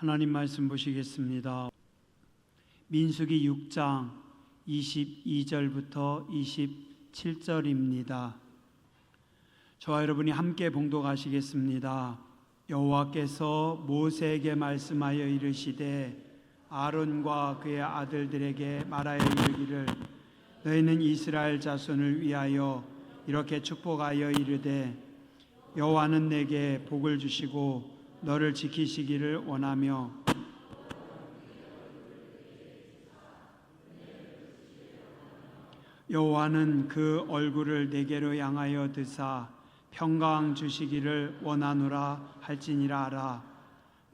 하나님 말씀 보시겠습니다. 민수기 6장 22절부터 27절입니다. 저와 여러분이 함께 봉독하시겠습니다. 여호와께서 모세에게 말씀하여 이르시되 아론과 그의 아들들에게 말하여 이르기를 너희는 이스라엘 자손을 위하여 이렇게 축복하여 이르되 여호와는 내게 복을 주시고 너를 지키시기를 원하며 여호와는 그 얼굴을 내게로 향하여 드사 평강 주시기를 원하노라 할지니라 하라.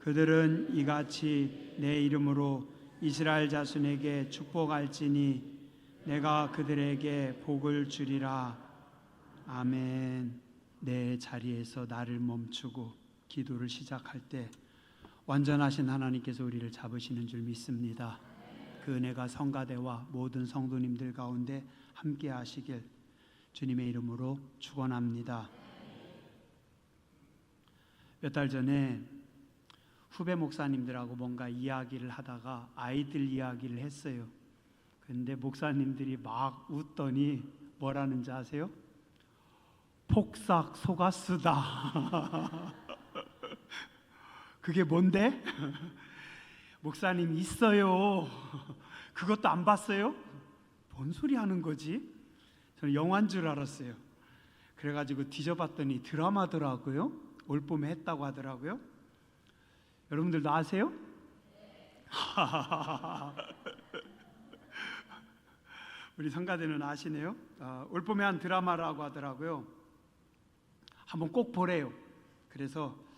그들은 이같이 내 이름으로 이스라엘 자손에게 축복할지니 내가 그들에게 복을 주리라. 아멘. 내 자리에서 나를 멈추고 기도를 시작할 때 완전하신 하나님께서 우리를 잡으시는 줄 믿습니다. 그 은혜가 성가대와 모든 성도님들 가운데 함께 하시길 주님의 이름으로 축원합니다. 몇 달 전에 후배 목사님들하고 뭔가 이야기를 하다가 아이들 이야기를 했어요. 그런데 목사님들이 막 웃더니 뭐라는지 아세요? 폭삭 속았수다. 그게 뭔데? 목사님 있어요. 그것도 안 봤어요? 뭔 소리 하는 거지? 저는 영화인 줄 알았어요. 그래가지고 뒤져봤더니 드라마더라고요. 올 봄에 했다고 하더라고요. 여러분들도 아세요? 우리 성가대는 아시네요. 올 봄에 한 드라마라고 하더라고요. 한번 꼭 보래요. 그래서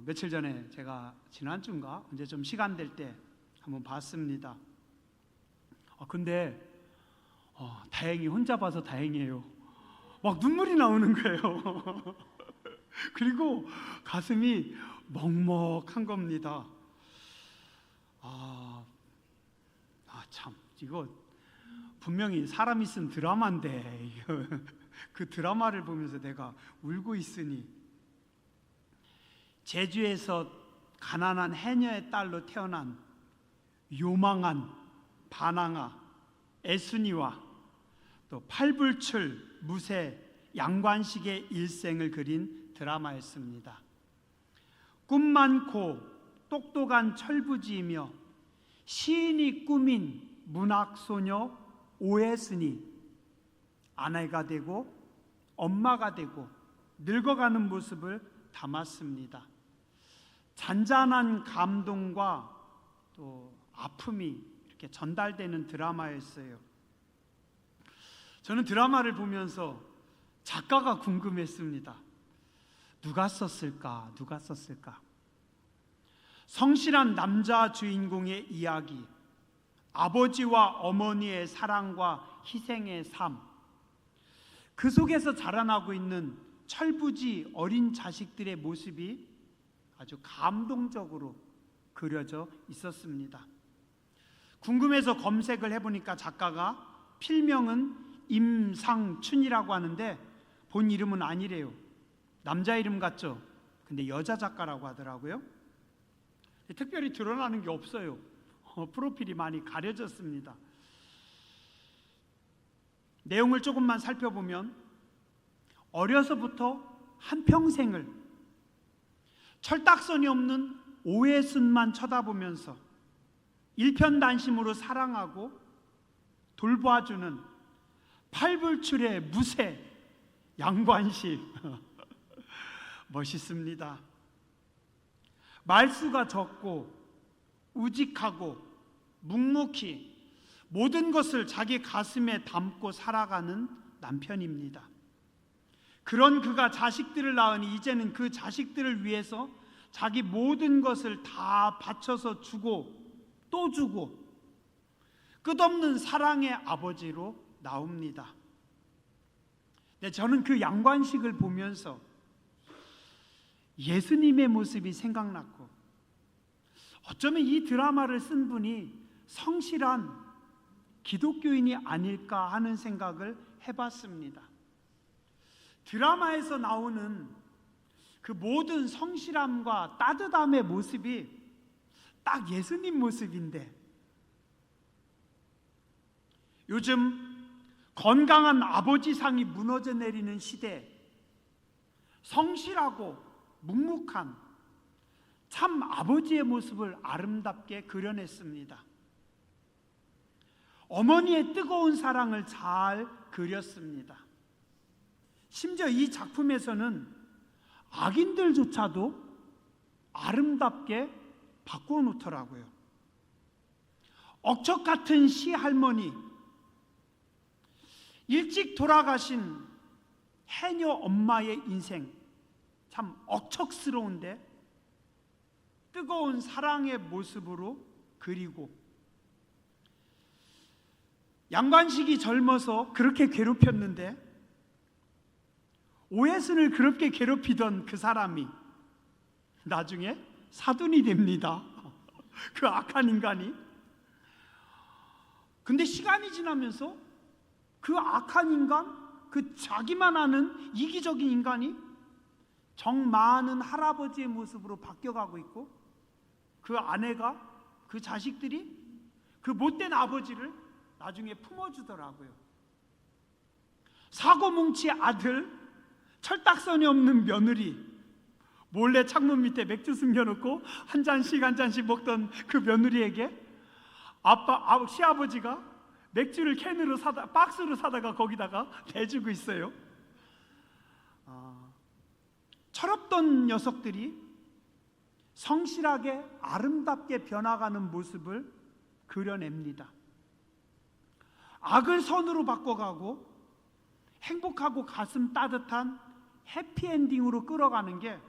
며칠 전에 제가 지난주인가 언제 좀 시간 될 때 한번 봤습니다. 근데 다행히 혼자 봐서 다행이에요. 막 눈물이 나오는 거예요. 그리고 가슴이 먹먹한 겁니다. 참 이거 분명히 사람이 쓴 드라마인데 그 드라마를 보면서 내가 울고 있으니 제주에서 가난한 해녀의 딸로 태어난 요망한 반항아 애순이와 또 팔불출 무쇠 양관식의 일생을 그린 드라마였습니다. 꿈 많고 똑똑한 철부지이며 시인이 꾸민 문학소녀 오애순이 아내가 되고 엄마가 되고 늙어가는 모습을 담았습니다. 잔잔한 감동과 또 아픔이 이렇게 전달되는 드라마였어요. 저는 드라마를 보면서 작가가 궁금했습니다. 누가 썼을까? 누가 썼을까? 성실한 남자 주인공의 이야기, 아버지와 어머니의 사랑과 희생의 삶, 그 속에서 자라나고 있는 철부지 어린 자식들의 모습이 아주 감동적으로 그려져 있었습니다. 궁금해서 검색을 해보니까 작가가 필명은 임상춘이라고 하는데 본 이름은 아니래요. 남자 이름 같죠? 근데 여자 작가라고 하더라고요. 특별히 드러나는 게 없어요. 프로필이 많이 가려졌습니다. 내용을 조금만 살펴보면 어려서부터 한평생을 철딱선이 없는 오해순만 쳐다보면서 일편단심으로 사랑하고 돌봐주는 팔불출의 무쇠 양관식 멋있습니다. 말수가 적고 우직하고 묵묵히 모든 것을 자기 가슴에 담고 살아가는 남편입니다. 그런 그가 자식들을 낳으니 이제는 그 자식들을 위해서 자기 모든 것을 다 바쳐서 주고 또 주고 끝없는 사랑의 아버지로 나옵니다. 네, 저는 그 양관식을 보면서 예수님의 모습이 생각났고 어쩌면 이 드라마를 쓴 분이 성실한 기독교인이 아닐까 하는 생각을 해봤습니다. 드라마에서 나오는 그 모든 성실함과 따뜻함의 모습이 딱 예수님 모습인데, 요즘 건강한 아버지상이 무너져 내리는 시대, 성실하고 묵묵한 참 아버지의 모습을 아름답게 그려냈습니다. 어머니의 뜨거운 사랑을 잘 그렸습니다. 심지어 이 작품에서는 악인들조차도 아름답게 바꾸어 놓더라고요. 억척 같은 시할머니, 일찍 돌아가신 해녀 엄마의 인생, 참 억척스러운데 뜨거운 사랑의 모습으로 그리고, 양관식이 젊어서 그렇게 괴롭혔는데 오해순을 그렇게 괴롭히던 그 사람이 나중에 사돈이 됩니다. 그 악한 인간이. 근데 시간이 지나면서 그 악한 인간, 그 자기만 아는 이기적인 인간이 정 많은 할아버지의 모습으로 바뀌어가고 있고, 그 아내가, 그 자식들이 그 못된 아버지를 나중에 품어주더라고요. 사고뭉치 아들, 철딱선이 없는 며느리, 몰래 창문 밑에 맥주 숨겨놓고 한 잔씩 먹던 그 며느리에게 시아버지가 맥주를 캔으로 사다, 박스로 사다가 거기다가 대주고 있어요. 철없던 녀석들이 성실하게 아름답게 변화가는 모습을 그려냅니다. 악을 선으로 바꿔가고 행복하고 가슴 따뜻한 해피엔딩으로 끌어가는 게,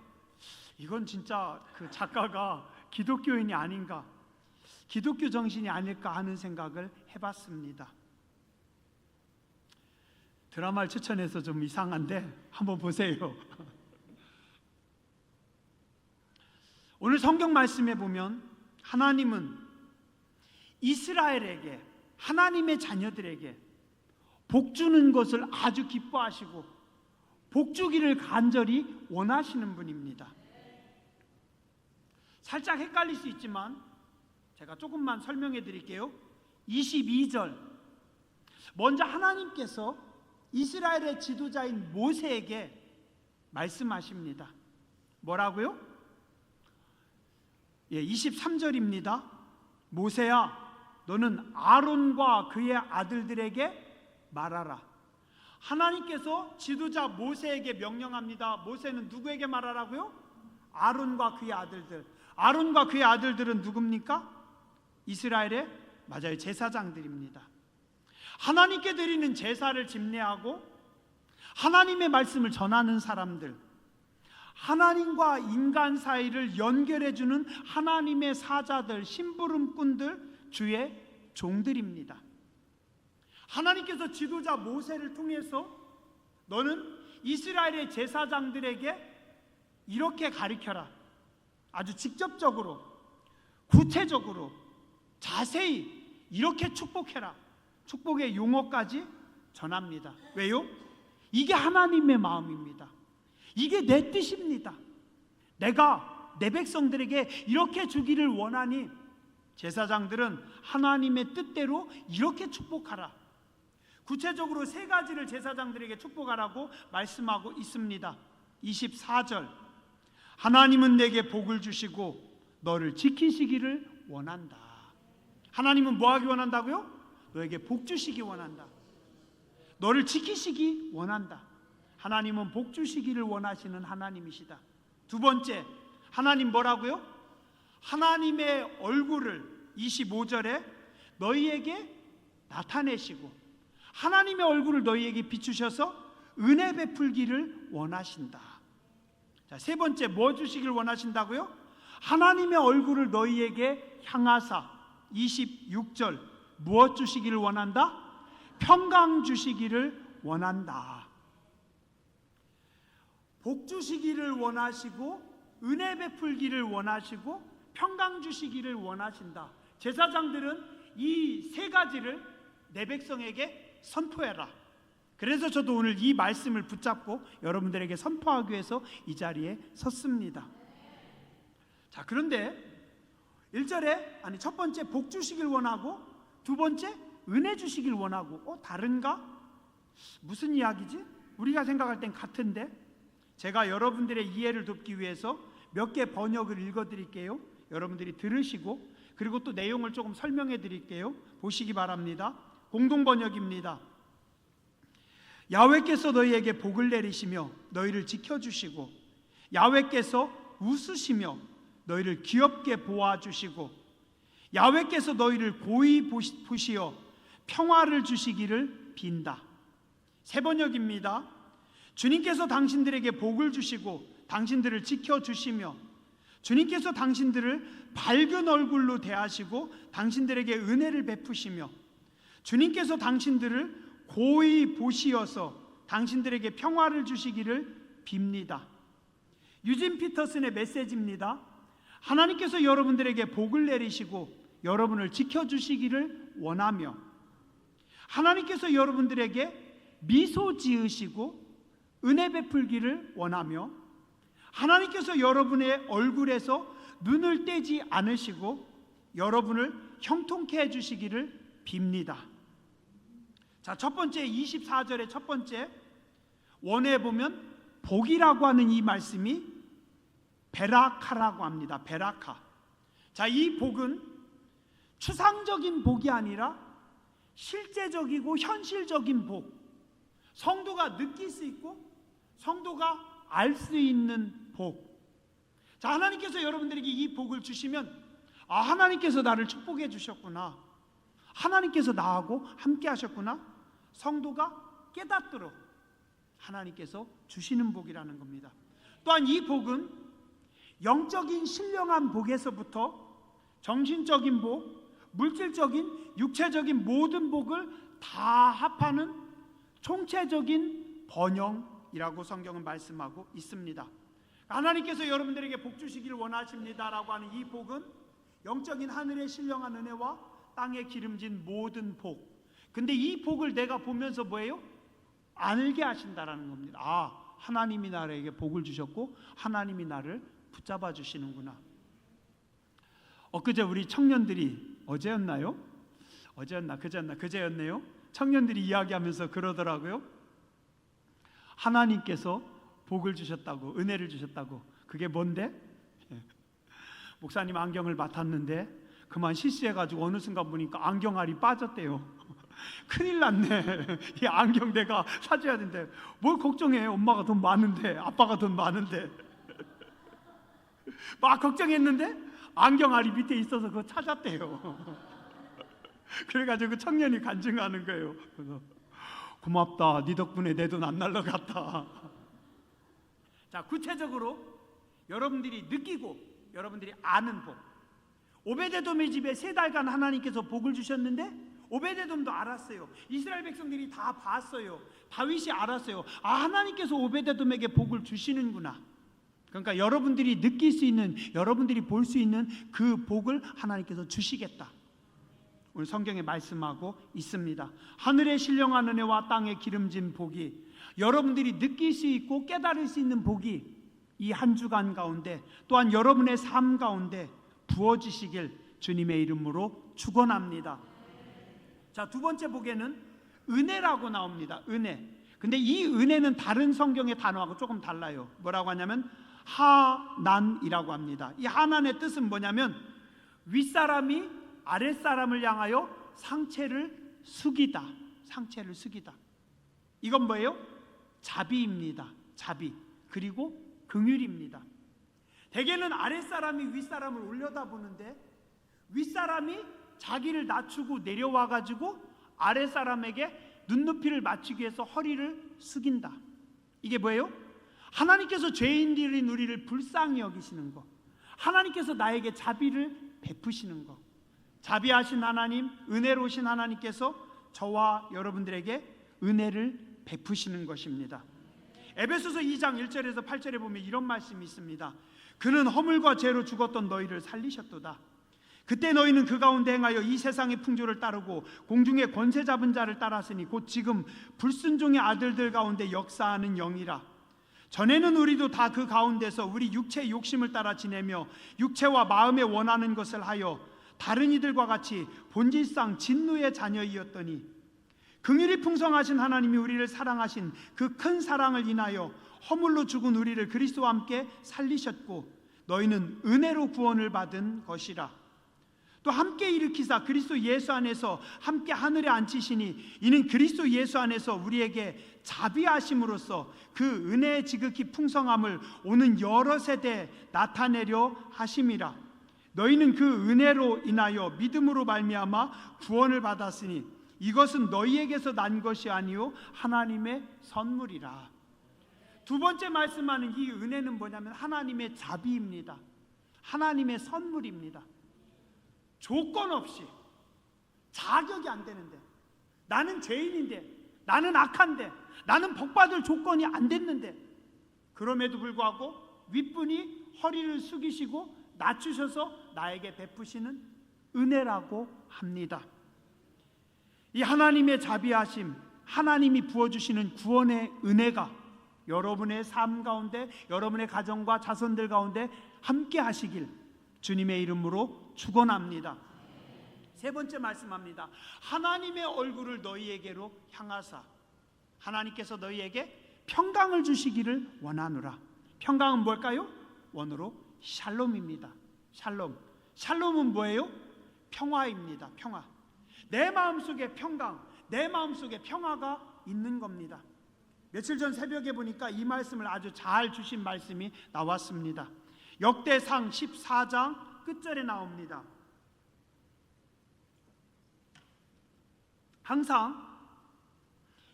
이건 진짜 그 작가가 기독교인이 아닌가, 기독교 정신이 아닐까 하는 생각을 해봤습니다. 드라마를 추천해서 좀 이상한데 한번 보세요. 오늘 성경 말씀에 보면 하나님은 이스라엘에게, 하나님의 자녀들에게 복 주는 것을 아주 기뻐하시고 복 주기를 간절히 원하시는 분입니다. 살짝 헷갈릴 수 있지만 제가 조금만 설명해 드릴게요. 22절, 먼저 하나님께서 이스라엘의 지도자인 모세에게 말씀하십니다. 뭐라고요? 23절입니다. 모세야, 너는 아론과 그의 아들들에게 말하라. 하나님께서 지도자 모세에게 명령합니다. 모세는 누구에게 말하라고요? 아론과 그의 아들들. 아론과 그의 아들들은 누굽니까? 이스라엘의, 맞아요, 제사장들입니다. 하나님께 드리는 제사를 집례하고 하나님의 말씀을 전하는 사람들, 하나님과 인간 사이를 연결해주는 하나님의 사자들, 심부름꾼들, 주의 종들입니다. 하나님께서 지도자 모세를 통해서 너는 이스라엘의 제사장들에게 이렇게 가르쳐라. 아주 직접적으로, 구체적으로, 자세히 이렇게 축복해라. 축복의 용어까지 전합니다. 왜요? 이게 하나님의 마음입니다. 이게 내 뜻입니다. 내가 내 백성들에게 이렇게 주기를 원하니 제사장들은 하나님의 뜻대로 이렇게 축복하라. 구체적으로 세 가지를 제사장들에게 축복하라고 말씀하고 있습니다. 24절, 하나님은 내게 복을 주시고 너를 지키시기를 원한다. 하나님은 뭐 하기 원한다고요? 너에게 복 주시기 원한다. 너를 지키시기 원한다. 하나님은 복 주시기를 원하시는 하나님이시다. 두 번째, 하나님 뭐라고요? 하나님의 얼굴을 25절에 너희에게 나타내시고 하나님의 얼굴을 너희에게 비추셔서 은혜 베풀기를 원하신다. 자, 세 번째, 뭐 주시기를 원하신다고요? 하나님의 얼굴을 너희에게 향하사 26절, 무엇 주시기를 원한다? 평강 주시기를 원한다. 복 주시기를 원하시고 은혜 베풀기를 원하시고 평강 주시기를 원하신다. 제사장들은 이 세 가지를 내 백성에게 선포해라. 그래서 저도 오늘 이 말씀을 붙잡고 여러분들에게 선포하기 위해서 이 자리에 섰습니다. 자, 그런데 1절에 첫 번째 복 주시길 원하고 두 번째 은혜 주시길 원하고 다른가? 무슨 이야기지? 우리가 생각할 땐 같은데 제가 여러분들의 이해를 돕기 위해서 몇 개 번역을 읽어드릴게요. 여러분들이 들으시고 그리고 또 내용을 조금 설명해 드릴게요. 보시기 바랍니다. 공동번역입니다. 야훼께서 너희에게 복을 내리시며 너희를 지켜주시고 야훼께서 웃으시며 너희를 귀엽게 보아주시고 야훼께서 너희를 고이 보시어 평화를 주시기를 빈다. 새 번역입니다. 주님께서 당신들에게 복을 주시고 당신들을 지켜주시며 주님께서 당신들을 밝은 얼굴로 대하시고 당신들에게 은혜를 베푸시며 주님께서 당신들을 고이 보시어서 당신들에게 평화를 주시기를 빕니다. 유진 피터슨의 메시지입니다. 하나님께서 여러분들에게 복을 내리시고 여러분을 지켜주시기를 원하며 하나님께서 여러분들에게 미소 지으시고 은혜 베풀기를 원하며 하나님께서 여러분의 얼굴에서 눈을 떼지 않으시고 여러분을 형통케 해주시기를 빕니다. 자, 첫 번째 24절의 첫 번째 원어에 보면 복이라고 하는 이 말씀이 베라카라고 합니다. 베라카. 자, 이 복은 추상적인 복이 아니라 실제적이고 현실적인 복. 성도가 느낄 수 있고 성도가 알 수 있는 복. 자, 하나님께서 여러분들에게 이 복을 주시면 하나님께서 나를 축복해 주셨구나. 하나님께서 나하고 함께 하셨구나. 성도가 깨닫도록 하나님께서 주시는 복이라는 겁니다. 또한 이 복은 영적인 신령한 복에서부터 정신적인 복, 물질적인, 육체적인 모든 복을 다 합하는 총체적인 번영이라고 성경은 말씀하고 있습니다. 하나님께서 여러분들에게 복 주시기를 원하십니다라고 하는 이 복은 영적인 하늘의 신령한 은혜와 땅에 기름진 모든 복. 근데 이 복을 내가 보면서 뭐예요? 알게 하신다라는 겁니다. 하나님이 나에게 복을 주셨고 하나님이 나를 붙잡아 주시는구나. 엊그제 우리 청년들이 어제였나요? 그제였네요. 청년들이 이야기하면서 그러더라고요. 하나님께서 복을 주셨다고, 은혜를 주셨다고. 그게 뭔데? 목사님 안경을 맡았는데 그만 실수해가지고 어느 순간 보니까 안경알이 빠졌대요. 큰일 났네. 이 안경 내가 사줘야 된대. 뭘 걱정해. 엄마가 돈 많은데, 아빠가 돈 많은데. 막 걱정했는데 안경알이 밑에 있어서 그거 찾았대요. 그래가지고 그 청년이 간증하는 거예요. 그래서 고맙다. 네 덕분에 내 돈 안 날라갔다. 자, 구체적으로 여러분들이 느끼고 여러분들이 아는 복. 오베데돔의 집에 3달간 하나님께서 복을 주셨는데 오베데돔도 알았어요. 이스라엘 백성들이 다 봤어요. 다윗이 알았어요. 하나님께서 오베데돔에게 복을 주시는구나. 그러니까 여러분들이 느낄 수 있는, 여러분들이 볼 수 있는 그 복을 하나님께서 주시겠다. 오늘 성경에 말씀하고 있습니다. 하늘의 신령한 은혜와 땅에 기름진 복이, 여러분들이 느낄 수 있고 깨달을 수 있는 복이 이 한 주간 가운데 또한 여러분의 삶 가운데 부어지시길 주님의 이름으로 축원합니다. 자, 두 번째 복에는 은혜라고 나옵니다. 은혜. 근데 이 은혜는 다른 성경의 단어하고 조금 달라요. 뭐라고 하냐면 하난이라고 합니다. 이 하난의 뜻은 뭐냐면 윗사람이 아랫사람을 향하여 상체를 숙이다. 상체를 숙이다. 이건 뭐예요? 자비입니다. 자비. 그리고 긍휼입니다. 대개는 아랫사람이 윗사람을 올려다보는데 윗사람이 자기를 낮추고 내려와가지고 아랫사람에게 눈높이를 맞추기 위해서 허리를 숙인다. 이게 뭐예요? 하나님께서 죄인들인 우리를 불쌍히 여기시는 것, 하나님께서 나에게 자비를 베푸시는 것. 자비하신 하나님, 은혜로우신 하나님께서 저와 여러분들에게 은혜를 베푸시는 것입니다. 에베소서 2장 1절에서 8절에 보면 이런 말씀이 있습니다. 그는 허물과 죄로 죽었던 너희를 살리셨도다. 그때 너희는 그 가운데 행하여 이 세상의 풍조를 따르고 공중의 권세 잡은 자를 따랐으니 곧 지금 불순종의 아들들 가운데 역사하는 영이라. 전에는 우리도 다 그 가운데서 우리 육체의 욕심을 따라 지내며 육체와 마음에 원하는 것을 하여 다른 이들과 같이 본질상 진노의 자녀이었더니 긍휼이 풍성하신 하나님이 우리를 사랑하신 그 큰 사랑을 인하여 허물로 죽은 우리를 그리스도와 함께 살리셨고 너희는 은혜로 구원을 받은 것이라. 또 함께 일으키사 그리스도 예수 안에서 함께 하늘에 앉히시니 이는 그리스도 예수 안에서 우리에게 자비하심으로써 그 은혜의 지극히 풍성함을 오는 여러 세대에 나타내려 하심이라. 너희는 그 은혜로 인하여 믿음으로 말미암아 구원을 받았으니 이것은 너희에게서 난 것이 아니요 하나님의 선물이라. 두 번째 말씀하는 이 은혜는 뭐냐면 하나님의 자비입니다. 하나님의 선물입니다. 조건 없이, 자격이 안 되는데, 나는 죄인인데, 나는 악한데, 나는 복받을 조건이 안 됐는데, 그럼에도 불구하고 윗분이 허리를 숙이시고 낮추셔서 나에게 베푸시는 은혜라고 합니다. 이 하나님의 자비하심, 하나님이 부어주시는 구원의 은혜가 여러분의 삶 가운데, 여러분의 가정과 자손들 가운데 함께 하시길 주님의 이름으로 축원합니다. 세 번째 말씀합니다. 하나님의 얼굴을 너희에게로 향하사 하나님께서 너희에게 평강을 주시기를 원하노라. 평강은 뭘까요? 원어로 샬롬입니다. 샬롬. 샬롬은 뭐예요? 평화입니다. 평화. 내 마음속에 평강, 내 마음속에 평화가 있는 겁니다. 며칠 전 새벽에 보니까 이 말씀을 아주 잘 주신 말씀이 나왔습니다. 역대상 14장 끝절에 나옵니다. 항상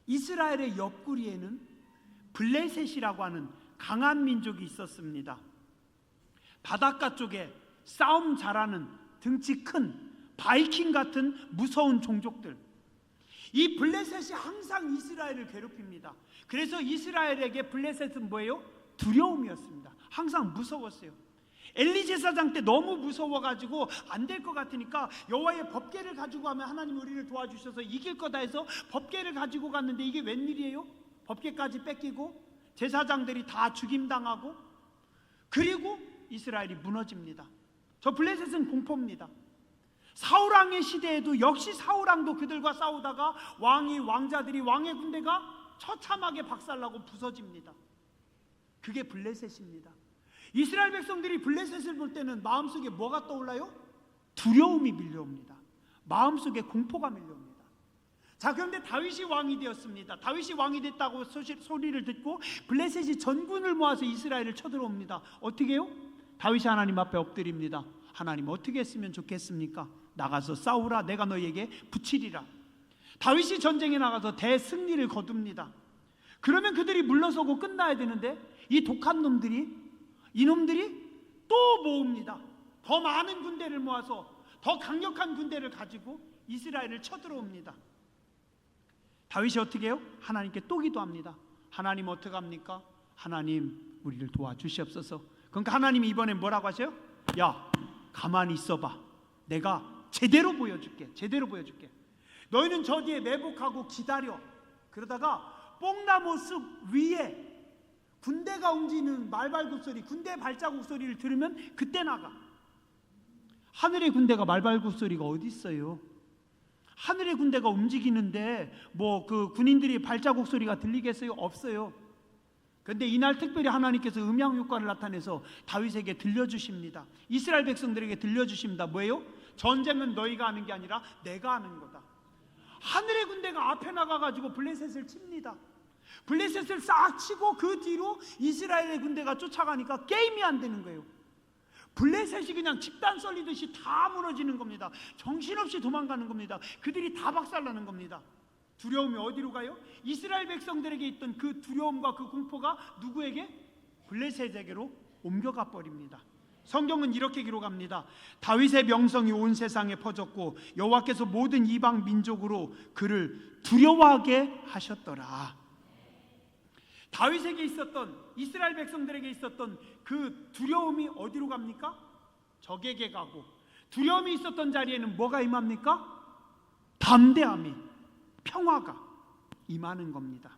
이스라엘의 옆구리에는 블레셋이라고 하는 강한 민족이 있었습니다. 바닷가 쪽에 싸움 잘하는 등치 큰 바이킹 같은 무서운 종족들, 이 블레셋이 항상 이스라엘을 괴롭힙니다. 그래서 이스라엘에게 블레셋은 뭐예요? 두려움이었습니다. 항상 무서웠어요. 엘리 제사장 때 너무 무서워가지고 안 될 것 같으니까 여호와의 법궤를 가지고 가면 하나님 우리를 도와주셔서 이길 거다 해서 법궤를 가지고 갔는데 이게 웬일이에요? 법궤까지 뺏기고 제사장들이 다 죽임당하고, 그리고 이스라엘이 무너집니다. 저 블레셋은 공포입니다. 사울왕의 시대에도 역시 사울왕도 그들과 싸우다가 왕자들이 왕의 군대가 처참하게 박살나고 부서집니다. 그게 블레셋입니다. 이스라엘 백성들이 블레셋을 볼 때는 마음속에 뭐가 떠올라요? 두려움이 밀려옵니다. 마음속에 공포가 밀려옵니다. 자, 그런데 다윗이 왕이 되었습니다. 다윗이 왕이 됐다고 소리를 듣고 블레셋이 전군을 모아서 이스라엘을 쳐들어옵니다. 어떻게 해요? 다윗이 하나님 앞에 엎드립니다. 하나님 어떻게 했으면 좋겠습니까? 나가서 싸우라. 내가 너희에게 붙이리라. 다윗이 전쟁에 나가서 대승리를 거둡니다. 그러면 그들이 물러서고 끝나야 되는데 이 독한 놈들이, 이놈들이 또 모읍니다. 더 많은 군대를 모아서 더 강력한 군대를 가지고 이스라엘을 쳐들어옵니다. 다윗이 어떻게 해요? 하나님께 또 기도합니다. 하나님 어떡합니까? 하나님 우리를 도와주시옵소서. 그러니까 하나님이 이번에 뭐라고 하세요? 야, 가만히 있어봐. 내가 제대로 보여줄게. 제대로 보여줄게. 너희는 저 뒤에 매복하고 기다려. 그러다가 뽕나무 숲 위에 군대가 움직이는 말발굽 소리, 군대 발자국 소리를 들으면 그때 나가. 하늘의 군대가 말발굽 소리가 어디 있어요? 하늘의 군대가 움직이는데 뭐 그 군인들이 발자국 소리가 들리겠어요? 없어요. 그런데 이날 특별히 하나님께서 음향 효과를 나타내서 다윗에게 들려주십니다. 이스라엘 백성들에게 들려주십니다. 뭐예요? 전쟁은 너희가 하는 게 아니라 내가 하는 거다. 하늘의 군대가 앞에 나가가지고 블레셋을 칩니다. 블레셋을 싹 치고 그 뒤로 이스라엘의 군대가 쫓아가니까 게임이 안 되는 거예요. 블레셋이 그냥 집단 썰리듯이 다 무너지는 겁니다. 정신없이 도망가는 겁니다. 그들이 다 박살나는 겁니다. 두려움이 어디로 가요? 이스라엘 백성들에게 있던 그 두려움과 그 공포가 누구에게? 블레셋에게로 옮겨가 버립니다. 성경은 이렇게 기록합니다. 다윗의 명성이 온 세상에 퍼졌고 여호와께서 모든 이방 민족으로 그를 두려워하게 하셨더라. 다윗에게 있었던, 이스라엘 백성들에게 있었던 그 두려움이 어디로 갑니까? 적에게 가고, 두려움이 있었던 자리에는 뭐가 임합니까? 담대함이, 평화가 임하는 겁니다.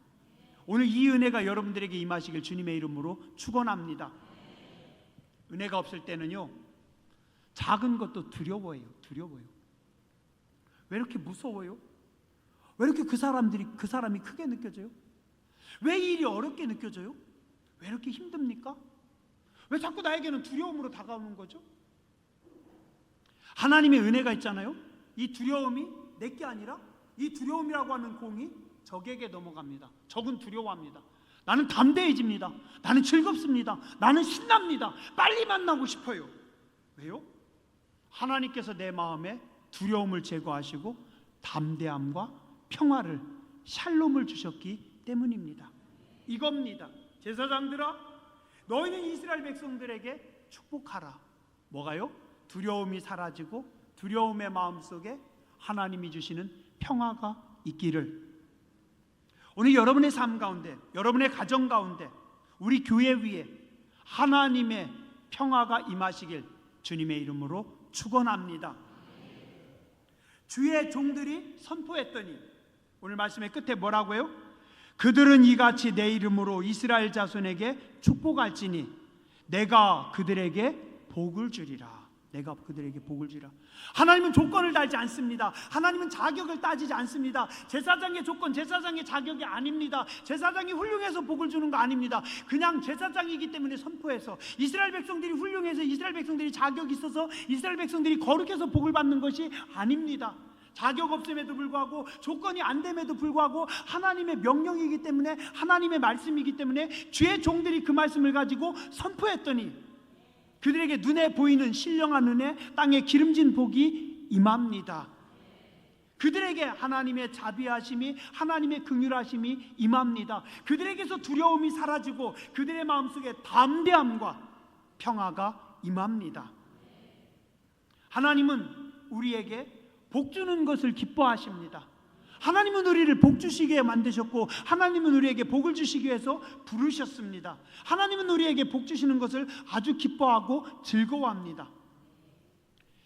오늘 이 은혜가 여러분들에게 임하시길 주님의 이름으로 축원합니다. 은혜가 없을 때는요, 작은 것도 두려워해요. 왜 이렇게 무서워요? 왜 이렇게 그 사람이 크게 느껴져요? 왜 이 일이 어렵게 느껴져요? 왜 이렇게 힘듭니까? 왜 자꾸 나에게는 두려움으로 다가오는 거죠? 하나님의 은혜가 있잖아요. 이 두려움이 내게 아니라 이 두려움이라고 하는 공이 적에게 넘어갑니다. 적은 두려워합니다. 나는 담대해집니다. 나는 즐겁습니다. 나는 신납니다. 빨리 만나고 싶어요. 왜요? 하나님께서 내 마음에 두려움을 제거하시고 담대함과 평화를, 샬롬을 주셨기 때문입니다. 이겁니다. 제사장들아, 너희는 이스라엘 백성들에게 축복하라. 뭐가요? 두려움이 사라지고 두려움의 마음속에 하나님이 주시는 평화가 있기를. 오늘 여러분의 삶 가운데, 여러분의 가정 가운데, 우리 교회 위에 하나님의 평화가 임하시길 주님의 이름으로 축원합니다. 주의 종들이 선포했더니, 오늘 말씀의 끝에 뭐라고요? 그들은 이같이 내 이름으로 이스라엘 자손에게 축복할지니 내가 그들에게 복을 주리라. 내가 그들에게 복을 주리라. 하나님은 조건을 달지 않습니다. 하나님은 자격을 따지지 않습니다. 제사장의 조건, 제사장의 자격이 아닙니다. 제사장이 훌륭해서 복을 주는 거 아닙니다. 그냥 제사장이기 때문에 선포해서, 이스라엘 백성들이 훌륭해서, 이스라엘 백성들이 자격이 있어서, 이스라엘 백성들이 거룩해서 복을 받는 것이 아닙니다. 자격 없음에도 불구하고, 조건이 안 됨에도 불구하고 하나님의 명령이기 때문에, 하나님의 말씀이기 때문에 주의 종들이 그 말씀을 가지고 선포했더니 그들에게 눈에 보이는 신령한 은혜, 땅에 기름진 복이 임합니다. 그들에게 하나님의 자비하심이, 하나님의 긍휼하심이 임합니다. 그들에게서 두려움이 사라지고 그들의 마음속에 담대함과 평화가 임합니다. 하나님은 우리에게 복 주는 것을 기뻐하십니다. 하나님은 우리를 복 주시게 만드셨고, 하나님은 우리에게 복을 주시기 위해서 부르셨습니다. 하나님은 우리에게 복 주시는 것을 아주 기뻐하고 즐거워합니다.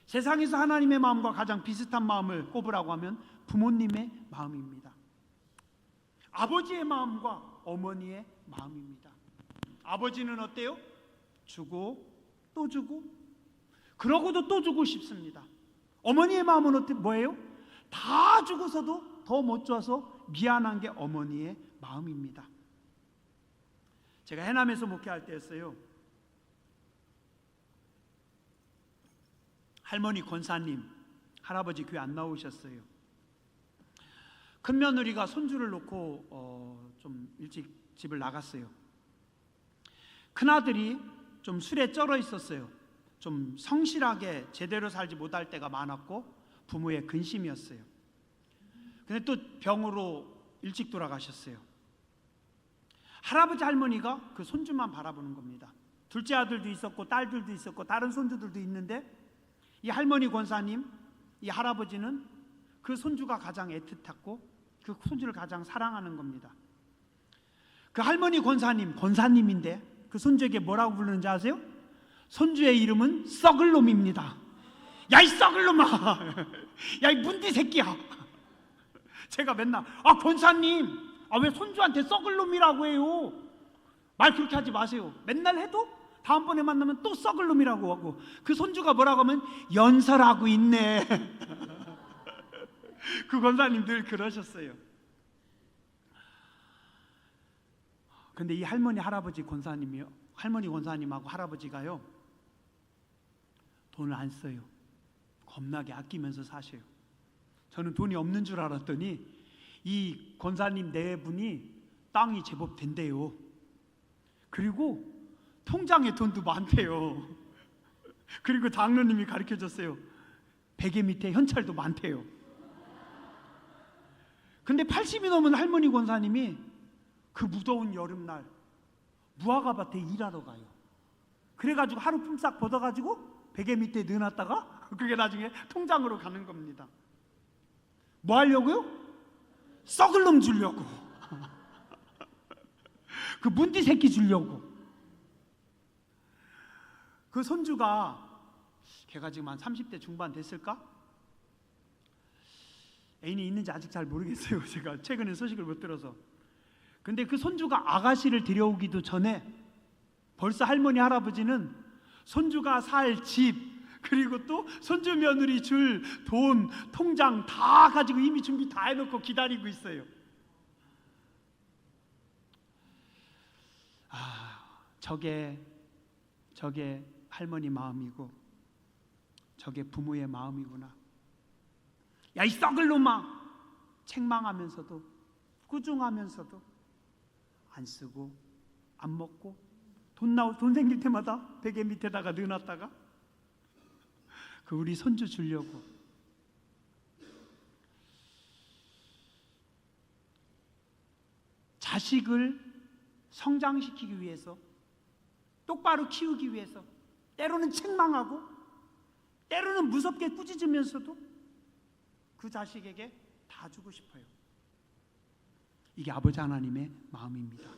세상에서 하나님의 마음과 가장 비슷한 마음을 꼽으라고 하면 부모님의 마음입니다. 아버지의 마음과 어머니의 마음입니다. 아버지는 어때요? 주고 또 주고, 그러고도 또 주고 싶습니다. 어머니의 마음은 뭐예요? 다 주고서도 더 못 줘서 미안한 게 어머니의 마음입니다. 제가 해남에서 목회할 때였어요. 할머니 권사님, 할아버지 교회 안 나오셨어요. 큰 며느리가 손주를 놓고 좀 일찍 집을 나갔어요. 큰아들이 좀 술에 쩔어 있었어요. 좀 성실하게 제대로 살지 못할 때가 많았고 부모의 근심이었어요. 근데 또 병으로 일찍 돌아가셨어요. 할아버지 할머니가 그 손주만 바라보는 겁니다. 둘째 아들도 있었고 딸들도 있었고 다른 손주들도 있는데, 이 할머니 권사님, 이 할아버지는 그 손주가 가장 애틋했고 그 손주를 가장 사랑하는 겁니다. 그 할머니 권사님인데 그 손주에게 뭐라고 부르는지 아세요? 손주의 이름은 썩을 놈입니다. 야, 이 썩을 놈아! 야, 이 문디 새끼야! 제가 맨날, 권사님, 왜 손주한테 썩을 놈이라고 해요? 말 그렇게 하지 마세요. 맨날 해도 다음번에 만나면 또 썩을 놈이라고 하고, 그 손주가 뭐라고 하면 연설하고 있네. 그 권사님 늘 그러셨어요. 근데 이 할머니 권사님하고 할아버지가요, 돈을 안 써요. 겁나게 아끼면서 사셔요. 저는 돈이 없는 줄 알았더니 이 권사님 네 분이 땅이 제법 된대요. 그리고 통장에 돈도 많대요. 그리고 장로님이 가르쳐줬어요. 베개 밑에 현찰도 많대요. 근데 80이 넘은 할머니 권사님이 그 무더운 여름날 무화과밭에 일하러 가요. 그래가지고 하루 품삯 걷어가지고 베개 밑에 넣어놨다가 그게 나중에 통장으로 가는 겁니다. 뭐 하려고요? 썩을 놈 주려고. 그 문디 새끼 주려고. 그 손주가, 걔가 지금 한 30대 중반 됐을까? 애인이 있는지 아직 잘 모르겠어요. 제가 최근에 소식을 못 들어서. 근데 그 손주가 아가씨를 데려오기도 전에 벌써 할머니 할아버지는 손주가 살 집, 그리고 또 손주 며느리 줄 돈, 통장 다 가지고 이미 준비 다 해놓고 기다리고 있어요. 저게 할머니 마음이고 저게 부모의 마음이구나. 야, 이 썩을 놈아! 책망하면서도, 꾸중하면서도 안 쓰고 안 먹고 돈 생길 때마다 베개 밑에다가 넣어놨다가 그 우리 손주 주려고. 자식을 성장시키기 위해서, 똑바로 키우기 위해서 때로는 책망하고 때로는 무섭게 꾸짖으면서도 그 자식에게 다 주고 싶어요. 이게 아버지 하나님의 마음입니다.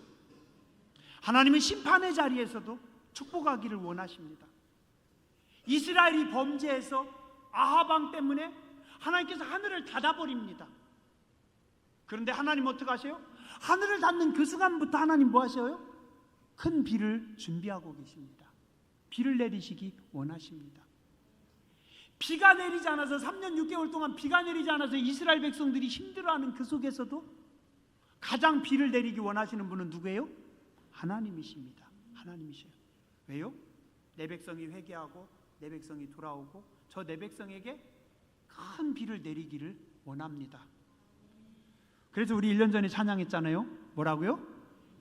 하나님은 심판의 자리에서도 축복하기를 원하십니다. 이스라엘이 범죄해서 아합 왕 때문에 하나님께서 하늘을 닫아버립니다. 그런데 하나님 어떻게 하세요? 하늘을 닫는 그 순간부터 하나님 뭐 하셔요? 큰 비를 준비하고 계십니다. 비를 내리시기 원하십니다. 비가 내리지 않아서 3년 6개월 동안 비가 내리지 않아서 이스라엘 백성들이 힘들어하는 그 속에서도 가장 비를 내리기 원하시는 분은 누구예요? 하나님이십니다. 하나님이셔요. 왜요? 내 백성이 회개하고 내 백성이 돌아오고 저 내 백성에게 큰 비를 내리기를 원합니다. 그래서 우리 1년 전에 찬양했잖아요. 뭐라고요?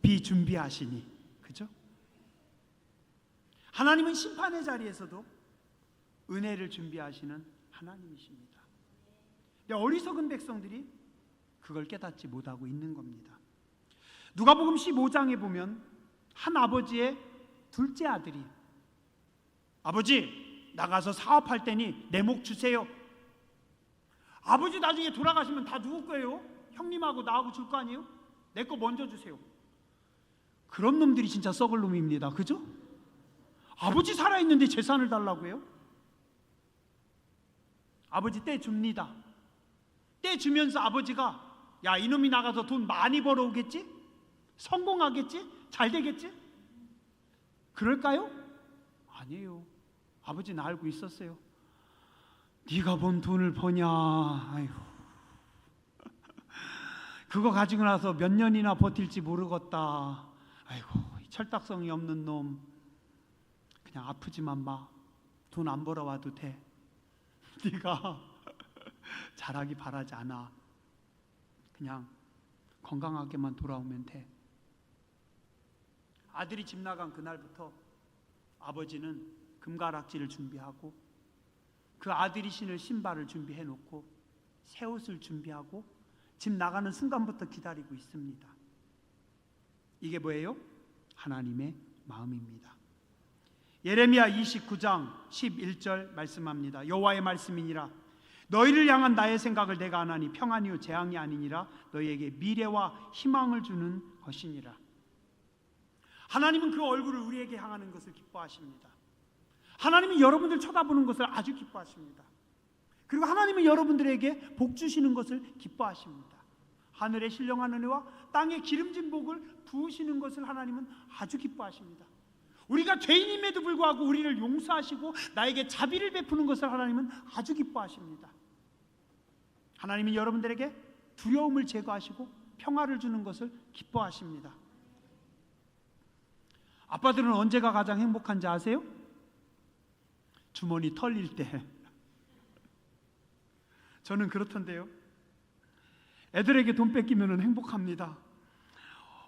비 준비하시니. 그죠? 하나님은 심판의 자리에서도 은혜를 준비하시는 하나님이십니다. 근데 어리석은 백성들이 그걸 깨닫지 못하고 있는 겁니다. 누가복음 15장에 보면 한 아버지의 둘째 아들이, 아버지 나가서 사업할 테니 내 목 주세요. 아버지 나중에 돌아가시면 다 누구 거예요? 형님하고 나하고 줄 거 아니에요? 내 거 먼저 주세요. 그런 놈들이 진짜 썩을 놈입니다. 그죠? 아버지 살아있는데 재산을 달라고 해요? 아버지 떼 줍니다. 떼 주면서 아버지가 야, 이놈이 나가서 돈 많이 벌어오겠지? 성공하겠지? 잘 되겠지? 그럴까요? 아니에요. 아버지는 알고 있었어요. 네가 본 돈을 버냐? 아이고, 그거 가지고 나서 몇 년이나 버틸지 모르겠다. 아이고, 철딱성이 없는 놈. 그냥 아프지만 마. 돈 안 벌어와도 돼. 네가 잘하기 바라지 않아. 그냥 건강하게만 돌아오면 돼. 아들이 집 나간 그날부터 아버지는 금가락지를 준비하고 그 아들이 신을 신발을 준비해 놓고 새 옷을 준비하고 집 나가는 순간부터 기다리고 있습니다. 이게 뭐예요? 하나님의 마음입니다. 예레미야 29장 11절 말씀합니다. 여호와의 말씀이니라. 너희를 향한 나의 생각을 내가 아나니 평안이요 재앙이 아니니라. 너희에게 미래와 희망을 주는 것이니라. 하나님은 그 얼굴을 우리에게 향하는 것을 기뻐하십니다. 하나님은 여러분들 쳐다보는 것을 아주 기뻐하십니다. 그리고 하나님은 여러분들에게 복 주시는 것을 기뻐하십니다. 하늘의 신령한 은혜와 땅의 기름진 복을 부으시는 것을 하나님은 아주 기뻐하십니다. 우리가 죄인임에도 불구하고 우리를 용서하시고 나에게 자비를 베푸는 것을 하나님은 아주 기뻐하십니다. 하나님은 여러분들에게 두려움을 제거하시고 평화를 주는 것을 기뻐하십니다. 아빠들은 언제가 가장 행복한지 아세요? 주머니 털릴 때. 저는 그렇던데요. 애들에게 돈 뺏기면 행복합니다.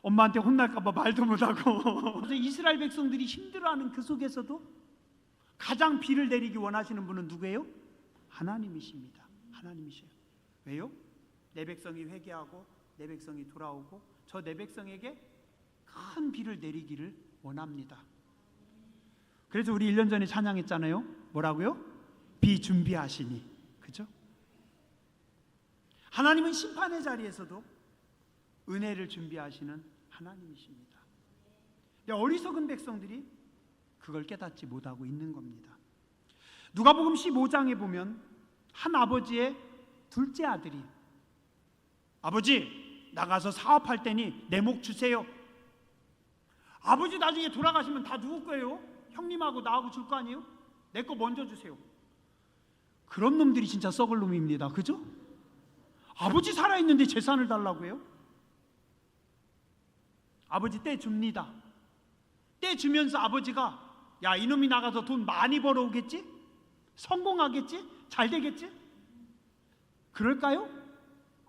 엄마한테 혼날까봐 말도 못하고. 이스라엘 백성들이 힘들어하는 그 속에서도 가장 비를 내리기 원하시는 분은 누구예요? 하나님이십니다. 하나님이셔요. 왜요? 내 백성이 회개하고 내 백성이 돌아오고 저 내 백성에게 큰 비를 내리기를 원합니다. 그래서 우리 1년 전에 찬양했잖아요. 뭐라고요? 비 준비하시니. 그죠? 하나님은 심판의 자리에서도 은혜를 준비하시는 하나님이십니다. 어리석은 백성들이 그걸 깨닫지 못하고 있는 겁니다. 누가복음 15장에 보면 한 아버지의 둘째 아들이, 아버지 나가서 사업할 테니 내 목 주세요. 아버지 나중에 돌아가시면 다 누구 거예요? 형님하고 나하고 줄 거 아니에요? 내 거 먼저 주세요. 그런 놈들이 진짜 썩을 놈입니다. 그죠? 아버지 살아있는데 재산을 달라고 해요? 아버지 떼 줍니다. 떼 주면서 아버지가 야, 이놈이 나가서 돈 많이 벌어오겠지? 성공하겠지? 잘 되겠지? 그럴까요?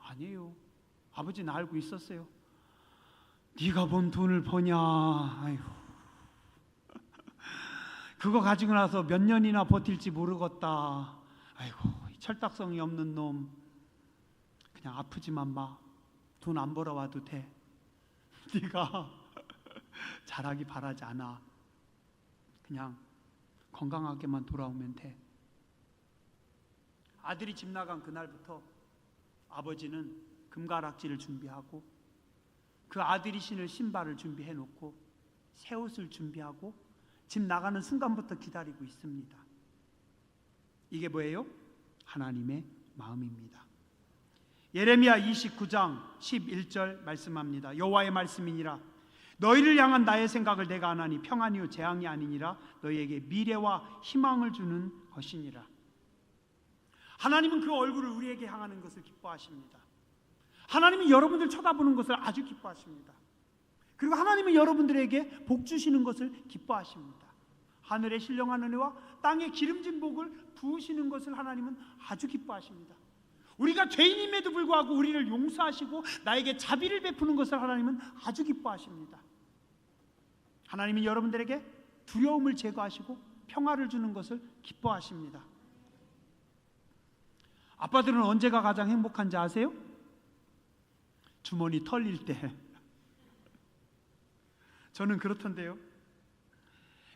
아니에요. 아버지는 알고 있었어요. 네가 본 돈을 버냐? 아이고, 그거 가지고 나서 몇 년이나 버틸지 모르겠다. 아이고, 철딱성이 없는 놈. 그냥 아프지만 마. 돈 안 벌어와도 돼. 네가 잘하기 바라지 않아. 그냥 건강하게만 돌아오면 돼. 아들이 집 나간 그날부터 아버지는 금가락지를 준비하고 그 아들이 신을 신발을 준비해 놓고 새 옷을 준비하고 집 나가는 순간부터 기다리고 있습니다. 이게 뭐예요? 하나님의 마음입니다. 예레미야 29장 11절 말씀합니다. 여호와의 말씀이니라. 너희를 향한 나의 생각을 내가 아나니 평안이요 재앙이 아니니라. 너희에게 미래와 희망을 주는 것이니라. 하나님은 그 얼굴을 우리에게 향하는 것을 기뻐하십니다. 하나님이 여러분들 쳐다보는 것을 아주 기뻐하십니다. 그리고 하나님은 여러분들에게 복 주시는 것을 기뻐하십니다. 하늘의 신령한 은혜와 땅의 기름진 복을 부으시는 것을 하나님은 아주 기뻐하십니다. 우리가 죄인임에도 불구하고 우리를 용서하시고 나에게 자비를 베푸는 것을 하나님은 아주 기뻐하십니다. 하나님은 여러분들에게 두려움을 제거하시고 평화를 주는 것을 기뻐하십니다. 아빠들은 언제가 가장 행복한지 아세요? 주머니 털릴 때. 저는 그렇던데요.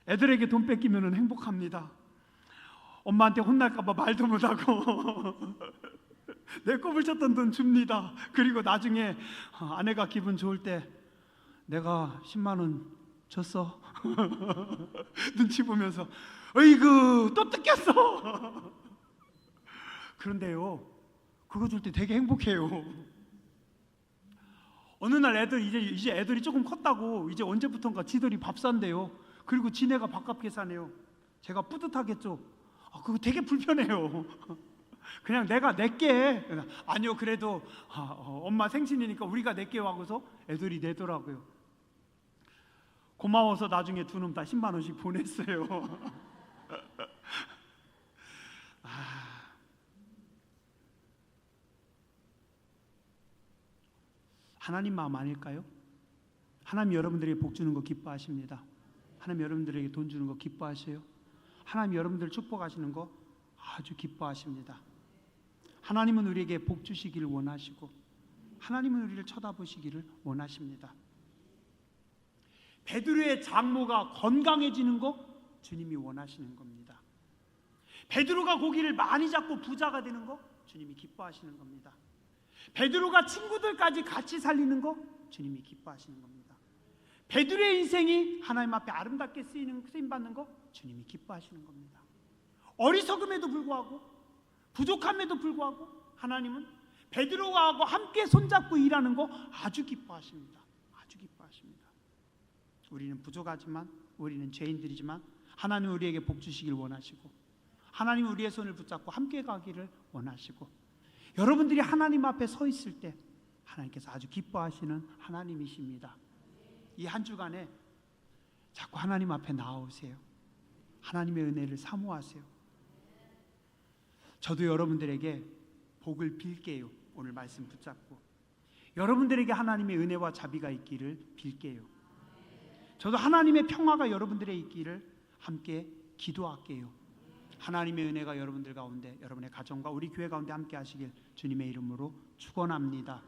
애들에게 돈 뺏기면 행복합니다. 엄마한테 혼날까봐 말도 못하고 내 꼽을 쳤던 돈 줍니다. 그리고 나중에 아내가 기분 좋을 때 내가 10만 원 줬어. 눈치 보면서 어이구 또 뜯겼어. 그런데요, 그거 줄 때 되게 행복해요. 어느 날 애들 이제 애들이 조금 컸다고 이제 언제부턴가 지들이 밥 산대요. 그리고 지네가 밥값 계산해요. 제가 뿌듯하겠죠. 그거 되게 불편해요. 그냥 내가 낼게. 아니요, 그래도 엄마 생신이니까 우리가 낼게요 하고서 애들이 내더라고요. 고마워서 나중에 두 놈 다 10만 원씩 보냈어요. 하나님 마음 아닐까요? 하나님 여러분들에게 복 주는 거 기뻐하십니다. 하나님 여러분들에게 돈 주는 거 기뻐하세요. 하나님 여러분들 축복하시는 거 아주 기뻐하십니다. 하나님은 우리에게 복 주시기를 원하시고 하나님은 우리를 쳐다보시기를 원하십니다. 베드로의 장모가 건강해지는 거 주님이 원하시는 겁니다. 베드로가 고기를 많이 잡고 부자가 되는 거 주님이 기뻐하시는 겁니다. 베드로가 친구들까지 같이 살리는 거 주님이 기뻐하시는 겁니다. 베드로의 인생이 하나님 앞에 아름답게 쓰임받는 거 주님이 기뻐하시는 겁니다. 어리석음에도 불구하고 부족함에도 불구하고 하나님은 베드로와 함께 손잡고 일하는 거 아주 기뻐하십니다. 아주 기뻐하십니다. 우리는 부족하지만 우리는 죄인들이지만 하나님 우리에게 복 주시길 원하시고 하나님 우리의 손을 붙잡고 함께 가기를 원하시고 여러분들이 하나님 앞에 서 있을 때 하나님께서 아주 기뻐하시는 하나님이십니다. 이 한 주간에 자꾸 하나님 앞에 나오세요. 하나님의 은혜를 사모하세요. 저도 여러분들에게 복을 빌게요. 오늘 말씀 붙잡고 여러분들에게 하나님의 은혜와 자비가 있기를 빌게요. 저도 하나님의 평화가 여러분들의 있기를 함께 기도할게요. 하나님의 은혜가 여러분들 가운데 여러분의 가정과 우리 교회 가운데 함께 하시길 주님의 이름으로 축원합니다.